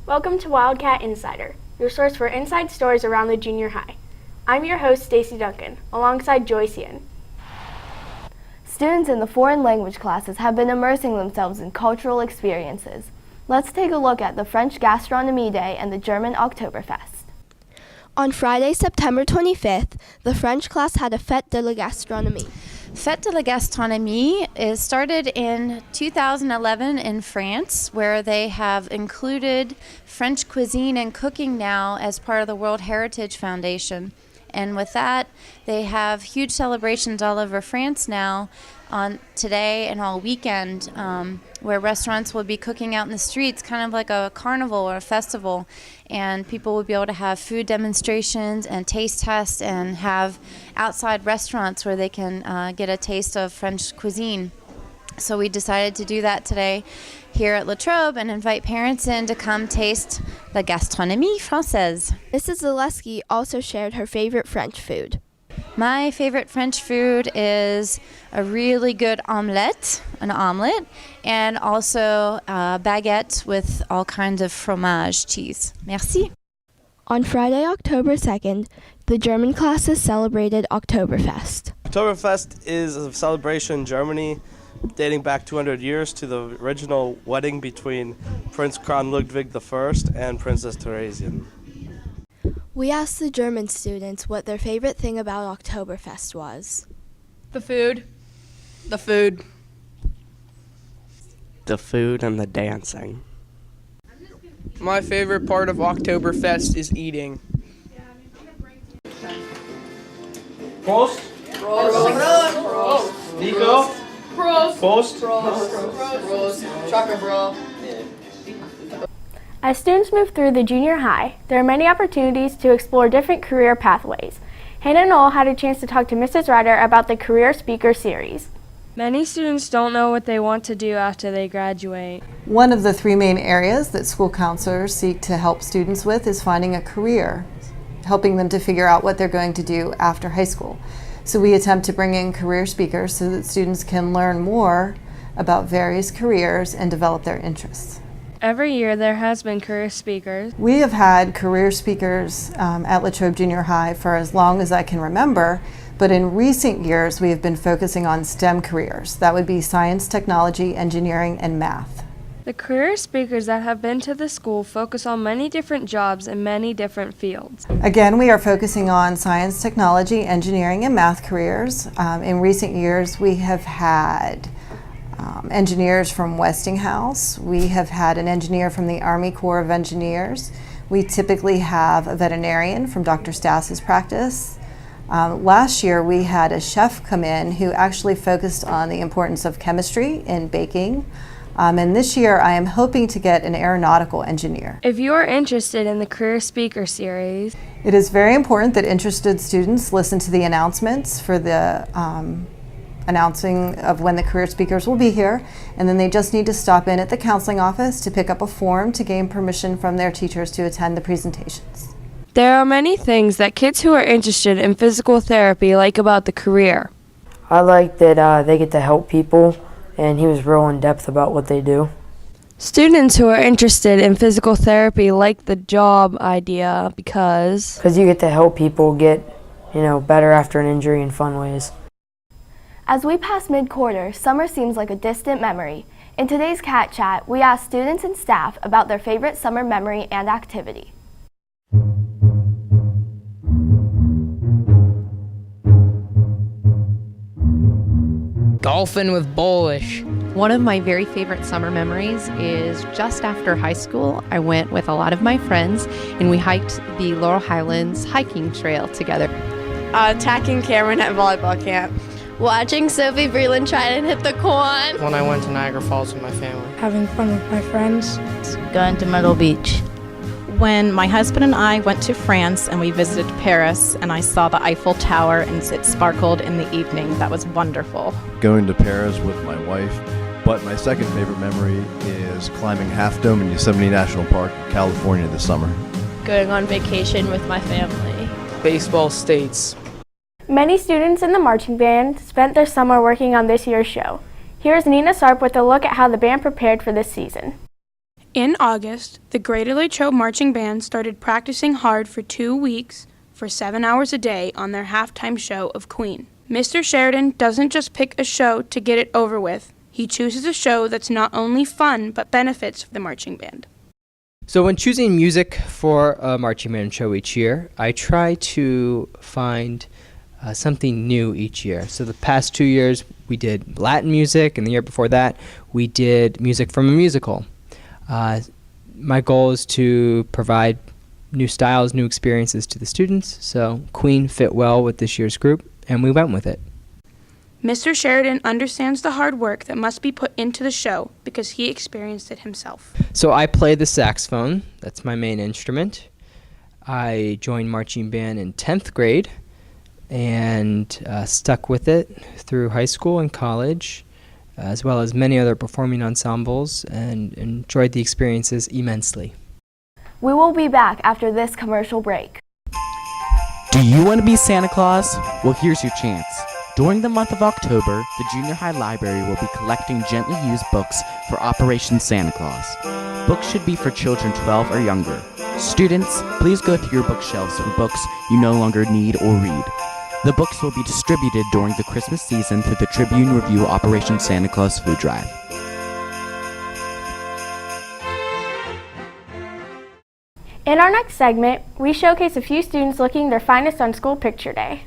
Welcome to Wildcat Insider, your source for inside stories around the junior high. I'm your host, Stacy Duncan, alongside Joyce Yin. Students in the foreign language classes have been immersing themselves in cultural experiences. Let's take a look at the French Gastronomie Day and the German Oktoberfest. On Friday, September 25th, the French class had a Fête de la Gastronomie. Fête de la Gastronomie is started in 2011 in France, where they have included French cuisine and cooking now as part of the World Heritage Foundation. And with that, they have huge celebrations all over France now on today and all weekend, where restaurants will be cooking out in the streets, kind of like a carnival or a festival, and people will be able to have food demonstrations and taste tests and have outside restaurants where they can get a taste of French cuisine. So we decided to do that today here at La Trobe and invite parents in to come taste la gastronomie française. Mrs. Zaleski also shared her favorite French food. My favorite French food is a really good omelette, and also a baguette with all kinds of fromage cheese. Merci. On Friday, October 2nd, the German classes celebrated Oktoberfest. Oktoberfest is a celebration in Germany dating back 200 years to the original wedding between Prince Crown Ludwig I and Princess Theresian. We asked the German students what their favorite thing about Oktoberfest was. The food. The food. The food and the dancing. My favorite part of Oktoberfest is eating. Prost! Prost! Prost! Nico! Prost! Prost! Prost! Chaka bro. As students move through the junior high, there are many opportunities to explore different career pathways. Hannah Knoll had a chance to talk to Mrs. Ryder about the Career Speaker Series. Many students don't know what they want to do after they graduate. One of the three main areas that school counselors seek to help students with is finding a career, helping them to figure out what they're going to do after high school. So we attempt to bring in career speakers so that students can learn more about various careers and develop their interests. Every year there has been career speakers. We have had career speakers at La Trobe Junior High for as long as I can remember, but in recent years we have been focusing on STEM careers. That would be science, technology, engineering, and math. The career speakers that have been to the school focus on many different jobs in many different fields. Again, we are focusing on science, technology, engineering, and math careers. In recent years we have had engineers from Westinghouse. We have had an engineer from the Army Corps of Engineers. We typically have a veterinarian from Dr. Stas's practice. Last year we had a chef come in who actually focused on the importance of chemistry in baking. And this year I am hoping to get an aeronautical engineer. If you are interested in the Career Speaker Series, it is very important that interested students listen to the announcements for the announcing of when the career speakers will be here, and then they just need to stop in at the counseling office to pick up a form to gain permission from their teachers to attend the presentations. there are many things that kids who are interested in physical therapy like about the career. I like that they get to help people, and he was real in depth about what they do. Students who are interested in physical therapy like the job idea because you get to help people get, better after an injury in fun ways. As we pass mid-quarter, summer seems like a distant memory. In today's Cat Chat, we asked students and staff about their favorite summer memory and activity. Golfing with Bullish. One of my very favorite summer memories is just after high school. I went with a lot of my friends and we hiked the Laurel Highlands hiking trail together. Attacking Cameron at volleyball camp. Watching Sophie Breland try to hit the corn. When I went to Niagara Falls with my family. Having fun with my friends. Going to Myrtle Beach. When my husband and I went to France and we visited Paris and I saw the Eiffel Tower and it sparkled in the evening. That was wonderful. Going to Paris with my wife, but my second favorite memory is climbing Half Dome in Yosemite National Park in California this summer. Going on vacation with my family. Baseball states. Many students in the marching band spent their summer working on this year's show. Here's Nina Sarp with a look at how the band prepared for this season. In August, the Greater Latrobe Marching Band started practicing hard for 2 weeks for 7 hours a day on their halftime show of Queen. Mr. Sheridan doesn't just pick a show to get it over with. He chooses a show that's not only fun but benefits the marching band. So when choosing music for a marching band show each year, I try to find something new each year. So the past 2 years we did Latin music, and the year before that we did music from a musical. My goal is to provide new styles, new experiences to the students, so Queen fit well with this year's group, and we went with it. Mr. Sheridan understands the hard work that must be put into the show because he experienced it himself. So I play the saxophone. That's my main instrument. I joined marching band in 10th grade and stuck with it through high school and college, as well as many other performing ensembles, and enjoyed the experiences immensely. We will be back after this commercial break. Do you want to be Santa Claus? Well, here's your chance. During the month of October, the junior high library will be collecting gently used books for Operation Santa Claus. Books should be for children 12 or younger. Students, please go through your bookshelves for books you no longer need or read. The books will be distributed during the Christmas season through the Tribune Review Operation Santa Claus food drive. In our next segment, we showcase a few students looking their finest on school picture day.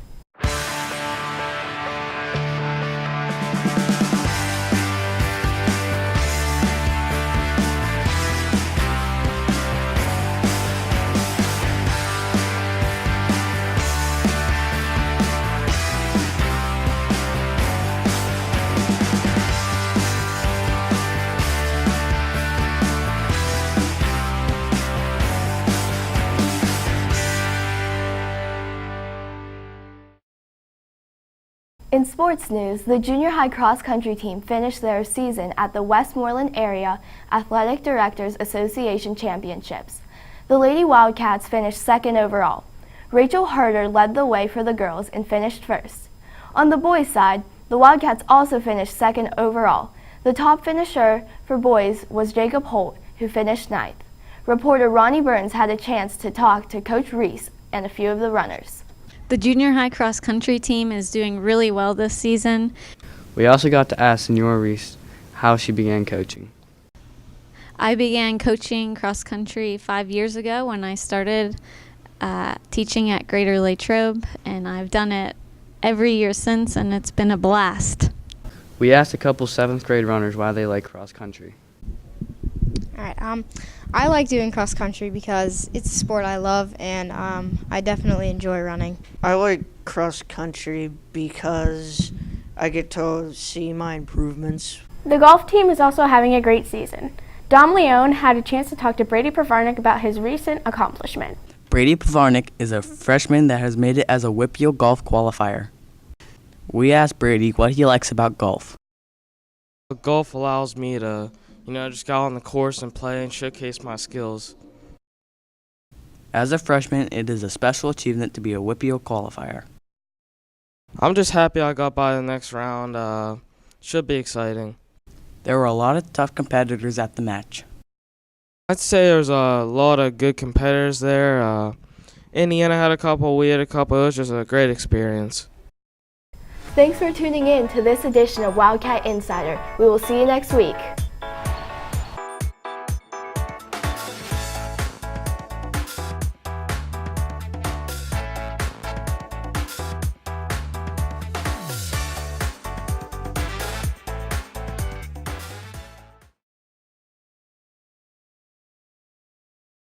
In sports news, the junior high cross-country team finished their season at the Westmoreland Area Athletic Directors Association Championships. The Lady Wildcats finished second overall. Rachel Herder led the way for the girls and finished first. On the boys' side, the Wildcats also finished second overall. The top finisher for boys was Jacob Holt, who finished ninth. Reporter Ronnie Burns had a chance to talk to Coach Reese and a few of the runners. The junior high cross country team is doing really well this season. We also got to ask Senora Reese how she began coaching. I began coaching cross country 5 years ago when I started teaching at Greater Latrobe, and I've done it every year since, and it's been a blast. We asked a couple 7th grade runners why they like cross country. All right. I like doing cross country because it's a sport I love, and I definitely enjoy running. I like cross country because I get to see my improvements. The golf team is also having a great season. Dom Leone had a chance to talk to Brady Pravarnik about his recent accomplishment. Brady Pravarnik is a freshman that has made it as a WPIAL golf qualifier. We asked Brady what he likes about golf. Golf allows me to just go on the course and play and showcase my skills. As a freshman, it is a special achievement to be a WPIAL qualifier. I'm just happy I got by the next round. Should be exciting. There were a lot of tough competitors at the match. I'd say there's a lot of good competitors there. Indiana had a couple, we had a couple. It was just a great experience. Thanks for tuning in to this edition of Wildcat Insider. We will see you next week.